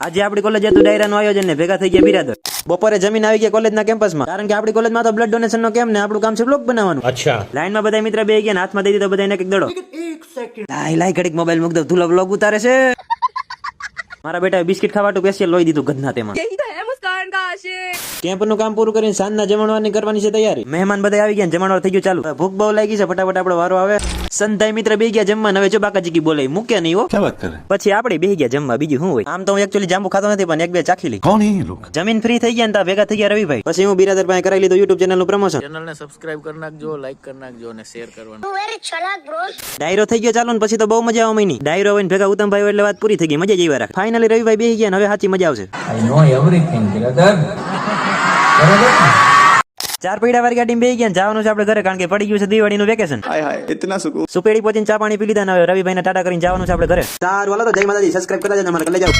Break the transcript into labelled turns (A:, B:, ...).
A: આજે આપણી કોલેજ હતું ડાયરાનું આયોજન ને ભેગા થઈ ગયા બિરાદર. બપોરે જમીન આવી ગયા કોલેજના કેમ્પસમાં, કારણ કે આપણી કોલેજમાં તો બ્લડ ડોનેશન નો કેમ્પ ને આપણું કામ છે બ્લોગ બનાવવાનું.
B: અચ્છા.
A: લાઈનમાં બધા મિત્ર બે ગયા, હાથમાં દઈ દીધો બધા એક દડો. લાય ઘડીક મોબાઈલ મૂક દઉં, તું બ્લોગ ઉતારે છે. મારા બેટા બિસ્કિટ ખાવાટું સ્પેશિયલ લોહી દીધું ગધના તેમાં. કેમ્પનું કામ પૂરું કરીને સાંજના જમણવાની કરવાની છે તૈયારી. મહેમાન બધા આવી ગયા, જમણવાર થઈ ગયું ચાલુ. ભૂખ બહુ લાગી છે, ફટાફટ આપણો વારો આવે. સંતાઈ મિત્ર બે ગયા જમવા, હવે જો બાકાજી બોલે મૂકે નહીં હો. પછી આપણે બે ગયા જમવા, બીજું શું હોય. આમ તો હું એકચ્યુઅલી જાંબુ ખાતો નથી, પણ એક બે ચાખી લી.
C: कौन है ये लोग?
A: જમીન ફ્રી થઈ ગયા ને તા ભેગા થઈ ગયા રવિભાઈ. પછી હું બિરાદર પાસે કરાવી લીધું યુટ્યુબ ચેનલ નું પ્રમોશન.
B: ચેનલ ને સબસ્ક્રાઇબ કરી નાખજો, લાઈક કરી નાખજો અને શેર કરવાનું.
A: ડાયરો થઈ ગયો ચાલો ને, પછી તો બહુ મજા આવે મહિની. ડાયરો હોય ભેગા ઉત્તમભાઈ એટલે વાત પૂરી થઈ ગઈ, મજા જઈ રાખ. ફાઇનલી રવિભાઈ બેસી ગયા, હવે સાચી મજા આવશે.
B: આઈ નો એવરીથિંગ બ્રધર.
A: ચાર પૈડા વાળી ગાડી બેસી ગયા, જવાનું છે આપણે ઘરે, કારણ કે પડી ગયું છે દિવાળીનું વેકેશન.
C: हाय हाय इतना सुकून.
A: સુપેડી પહોંચીને ચા પાણી પી લીધા ને હવે રવિભાઈ ના ટાટા કરીને જવાનું છે આપણે ઘરે. સારું હાલો તો જય માતાજી, સબસ્ક્રાઇબ કરી દેજો, અમારે કરી જાવ.